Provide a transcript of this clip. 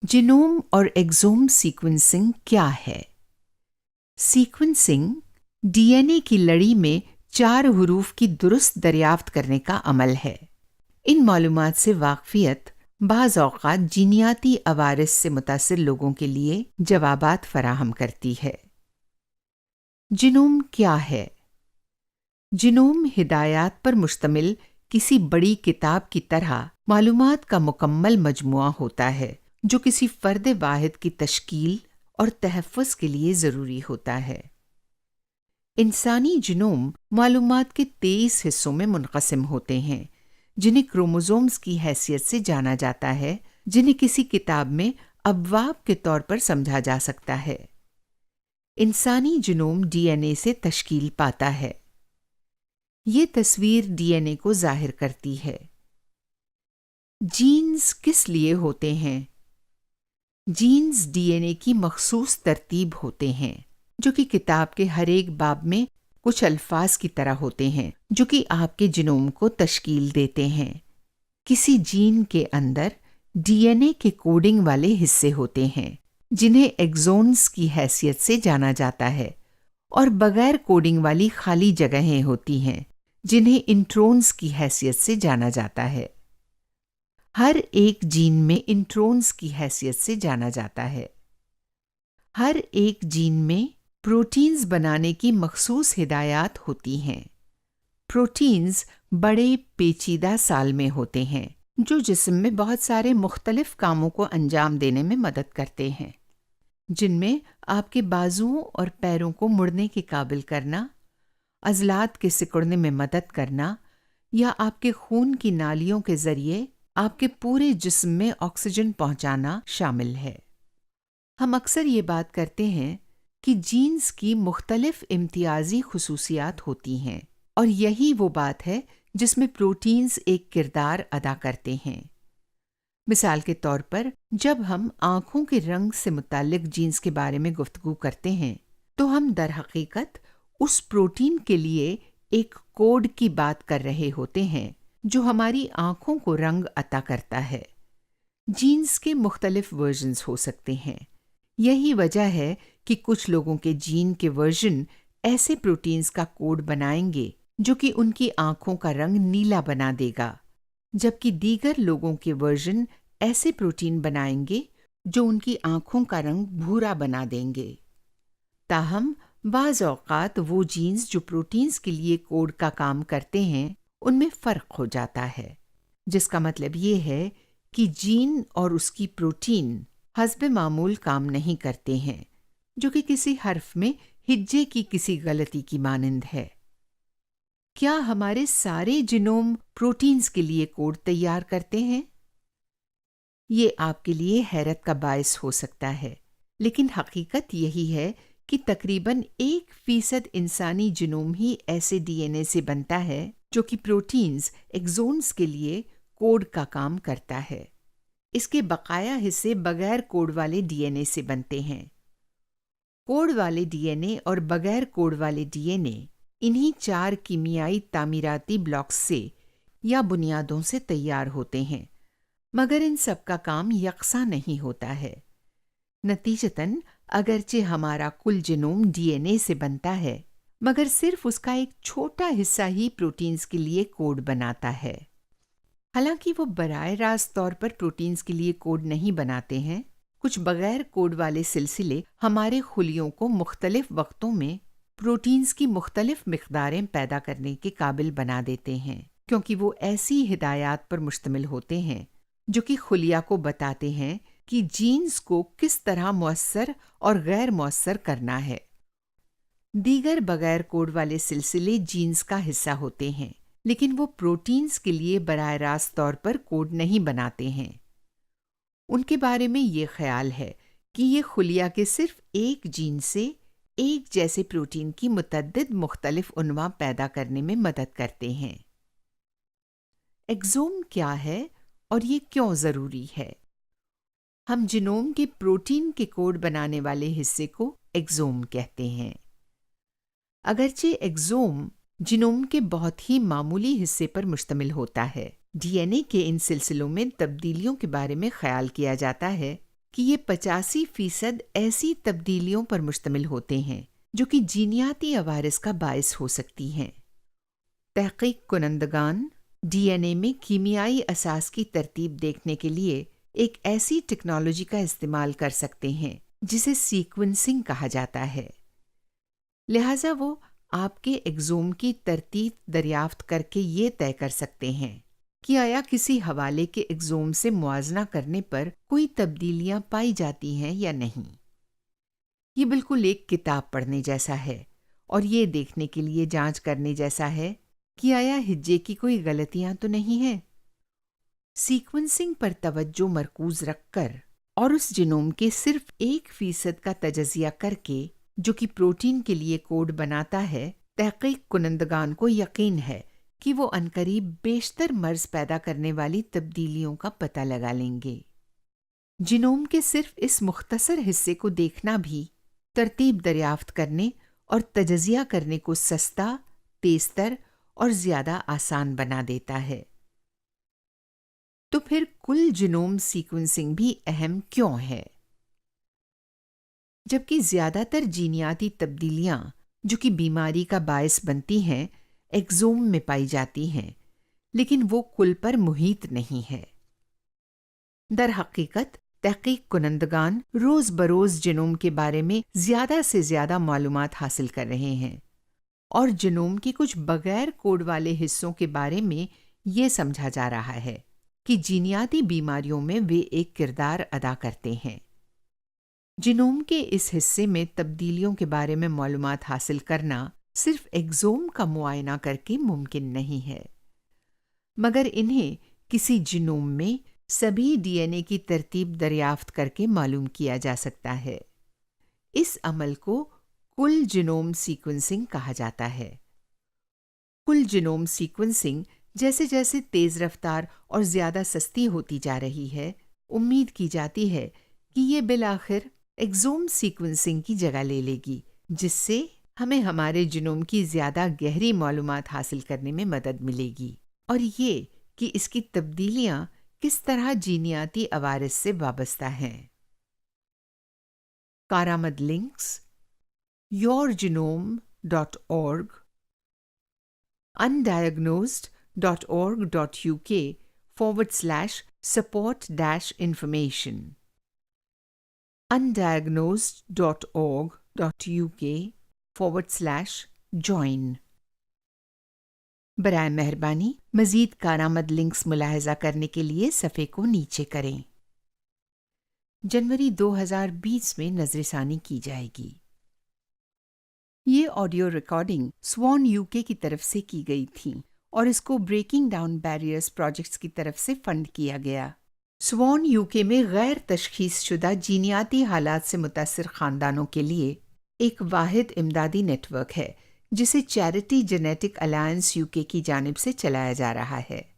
Genome और exome sequencing क्या है? सीक्वेंसिंग डीएनए की लड़ी में 4 हरूफ की दुरुस्त दरियाफ्त करने का अमल है। इन मालूमात से वाकफियत बाज़ औक़ात जीनियाती अवारिस से मुतासिर लोगों के लिए जवाबात फराहम करती है। जीनोम क्या है? जीनोम हिदायत पर मुश्तमिल किसी बड़ी किताब की तरह मालूमात का मुकम्मल मजमुआ होता है जो किसी फ़र्द वाहिद की तश्कील और तहफ़्फ़ुज़ के लिए ज़रूरी होता है। इंसानी जीनोम मालूमात के 23 हिस्सों में मुनक़सिम होते हैं जिन्हें क्रोमोसोम्स की हैसियत से जाना जाता है, जिन्हें किसी किताब में अबवाब के तौर पर समझा जा सकता है। इंसानी जीनोम डीएनए से तश्कील पाता है। ये तस्वीर डीएनए को ज़ाहिर करती है। जीन्स किस लिए होते हैं? जीन्स डीएनए की मखसूस तरतीब होते हैं जो कि किताब के हर एक बाब में कुछ अल्फाज की तरह होते हैं जो कि आपके जीनोम को तश्कील देते हैं। किसी जीन के अंदर डीएनए के कोडिंग वाले हिस्से होते हैं जिन्हें एक्सोन्स की हैसियत से जाना जाता है और बगैर कोडिंग वाली खाली जगहें होती हैं जिन्हें इंट्रोन्स की हैसियत से जाना जाता है। हर एक जीन में इंट्रोन्स की हैसियत से जाना जाता है। हर एक जीन में प्रोटीन्स बनाने की मखसूस हिदायत होती हैं। प्रोटीन्स बड़े पेचीदा साल में होते हैं जो जिस्म में बहुत सारे मुख्तलिफ कामों को अंजाम देने में मदद करते हैं, जिनमें आपके बाजुओं और पैरों को मुड़ने के काबिल करना, अज़लात के सिकुड़ने में मदद करना या आपके खून की नालियों के ज़रिए आपके पूरे जिस्म में ऑक्सीजन पहुंचाना शामिल है। हम अक्सर ये बात करते हैं कि जीन्स की मुख्तलिफ इम्तियाजी खुसूसियात होती हैं और यही वो बात है जिसमें प्रोटीन्स एक किरदार अदा करते हैं। मिसाल के तौर पर जब हम आँखों के रंग से मुताल्लिक जीन्स के बारे में गुफ्तगू करते हैं तो हम दर हकीकत उस प्रोटीन के लिए एक कोड की बात कर रहे होते हैं जो हमारी आँखों को रंग अता करता है। जीन्स के मुख्तलिफ वर्जन्स हो सकते हैं। यही वजह है कि कुछ लोगों के जीन के वर्जन ऐसे प्रोटीन्स का कोड बनाएंगे जो कि उनकी आँखों का रंग नीला बना देगा, जबकि दीगर लोगों के वर्जन ऐसे प्रोटीन बनाएंगे जो उनकी आँखों का रंग भूरा बना देंगे। ताहम बाज़ औक़ात वो जीन्स जो प्रोटीन्स के लिए कोड का काम करते हैं उनमें फ़र्क हो जाता है, जिसका मतलब ये है कि जीन और उसकी प्रोटीन हस्बे मामूल काम नहीं करते हैं, जो कि किसी हर्फ में हिज्जे की किसी गलती की मानंद है। क्या हमारे सारे जीनोम प्रोटीन्स के लिए कोड तैयार करते हैं? ये आपके लिए हैरत का बायस हो सकता है, लेकिन हकीकत यही है कि तकरीबन 1% इंसानी जीनोम ही ऐसे डीएनए से बनता है जो कि प्रोटीन्स एक्सोन्स के लिए कोड का काम करता है। इसके बकाया हिस्से बगैर कोड वाले डीएनए से बनते हैं। कोड वाले डीएनए और बगैर कोड वाले डीएनए इन्हीं 4 कीमियाई तामीराती ब्लॉक्स से या बुनियादों से तैयार होते हैं, मगर इन सब का काम यकसा नहीं होता है। नतीजतन अगरचे हमारा कुल जीनोम डीएनए से बनता है, मगर सिर्फ उसका एक छोटा हिस्सा ही प्रोटीन्स के लिए कोड बनाता है। हालांकि वो बराह रास्त तौर पर प्रोटीन्स के लिए कोड नहीं बनाते हैं, कुछ बगैर कोड वाले सिलसिले हमारे खुलियों को मुख्तलिफ वक्तों में प्रोटीन्स की मुख्तलिफ मिक़दारें पैदा करने के काबिल बना देते हैं, क्योंकि वो ऐसी हिदायत पर मुश्तमिल होते हैं जो कि खुलिया को बताते हैं कि जीन्स को किस तरह मुअस्सर और गैर मुअस्सर करना है। दीगर बगैर कोड वाले सिलसिले जीन्स का हिस्सा होते हैं, लेकिन वो प्रोटीन्स के लिए बराह रास्त तौर पर कोड नहीं बनाते हैं। उनके बारे में ये ख्याल है कि ये खुलिया के सिर्फ एक जीन से एक जैसे प्रोटीन की मुतअद्दिद मुख्तलिफ उन्वा पैदा करने में मदद करते हैं। एक्सोम क्या है और ये क्यों ज़रूरी है? हम जीनोम के प्रोटीन के कोड बनाने वाले हिस्से को एक्सोम कहते हैं। अगरचे एक्सोम जीनोम के बहुत ही मामूली हिस्से पर मुश्तमिल होता है, डीएनए के इन सिलसिलों में तब्दीलियों के बारे में ख्याल किया जाता है کہ یہ 85% ایسی تبدیلیوں پر مشتمل ہوتے ہیں جو کہ جینیاتی عوارض کا باعث ہو سکتی ہیں۔ تحقیق کنندگان ڈی این اے میں کیمیائی اساس کی ترتیب دیکھنے کے لیے ایک ایسی ٹیکنالوجی کا استعمال کر سکتے ہیں جسے سیکوینسنگ کہا جاتا ہے۔ لہٰذا وہ آپ کے ایگزوم کی ترتیب دریافت کر کے یہ طے کر سکتے ہیں کہ آیا کسی حوالے کے ایگزوم سے موازنہ کرنے پر کوئی تبدیلیاں پائی جاتی ہیں یا نہیں۔ یہ بالکل ایک کتاب پڑھنے جیسا ہے اور یہ دیکھنے کے لیے جانچ کرنے جیسا ہے کہ آیا ہجے کی کوئی غلطیاں تو نہیں ہیں۔ سیکوینسنگ پر توجہ مرکوز رکھ کر اور اس جینوم کے صرف 1% کا تجزیہ کر کے جو کہ پروٹین کے لیے کوڈ بناتا ہے، تحقیق کنندگان کو یقین ہے کہ وہ عنقریب بیشتر مرض پیدا کرنے والی تبدیلیوں کا پتہ لگا لیں گے۔ جینوم کے صرف اس مختصر حصے کو دیکھنا بھی ترتیب دریافت کرنے اور تجزیہ کرنے کو سستا، تیزتر اور زیادہ آسان بنا دیتا ہے۔ تو پھر کل جینوم سیکوینسنگ بھی اہم کیوں ہے؟ جبکہ زیادہ تر جینیاتی تبدیلیاں جو کہ بیماری کا باعث بنتی ہیں ایگزوم میں پائی جاتی ہیں، لیکن وہ کل پر محیط نہیں ہے۔ در حقیقت تحقیق کنندگان روز بروز جینوم کے بارے میں زیادہ سے زیادہ معلومات حاصل کر رہے ہیں اور جینوم کے کچھ بغیر کوڈ والے حصوں کے بارے میں یہ سمجھا جا رہا ہے کہ جینیاتی بیماریوں میں وہ ایک کردار ادا کرتے ہیں۔ جینوم کے اس حصے میں تبدیلیوں کے بارے میں معلومات حاصل کرنا صرف ایگزوم کا معائنہ کر کے ممکن نہیں ہے، مگر انہیں کسی جینوم میں سبھی ڈی این اے کی ترتیب دریافت کر کے معلوم کیا جا سکتا ہے۔ اس عمل کو کل جینوم سیکوینسنگ کہا جاتا ہے۔ کل جینوم سیکوینسنگ جیسے جیسے تیز رفتار اور زیادہ سستی ہوتی جا رہی ہے، امید کی جاتی ہے کہ یہ بالآخر ایگزوم سیکوینسنگ کی جگہ لے لے گی، جس سے ہمیں ہمارے جینوم کی زیادہ گہری معلومات حاصل کرنے میں مدد ملے گی، اور یہ کہ اس کی تبدیلیاں کس طرح جینیاتی عوارض سے وابستہ ہیں۔ کارآمد لنکس: yourgenome.org، undiagnosed.org.uk/support-information، undiagnosed.org.uk/join۔ برائے مہربانی مزید کارآمد لنکس ملاحظہ کرنے کے لیے صفحے کو نیچے کریں۔ جنوری 2020 میں نظر ثانی کی جائے گی۔ یہ آڈیو ریکارڈنگ سوان UK کی طرف سے کی گئی تھی اور اس کو بریکنگ ڈاؤن بیریئرز پروجیکٹس کی طرف سے فنڈ کیا گیا۔ سوان UK میں غیر تشخیص شدہ جینیاتی حالات سے متاثر خاندانوں کے لیے ایک واحد امدادی نیٹ ورک ہے جسے چیریٹی جینیٹک الائنس UK کی جانب سے چلایا جا رہا ہے۔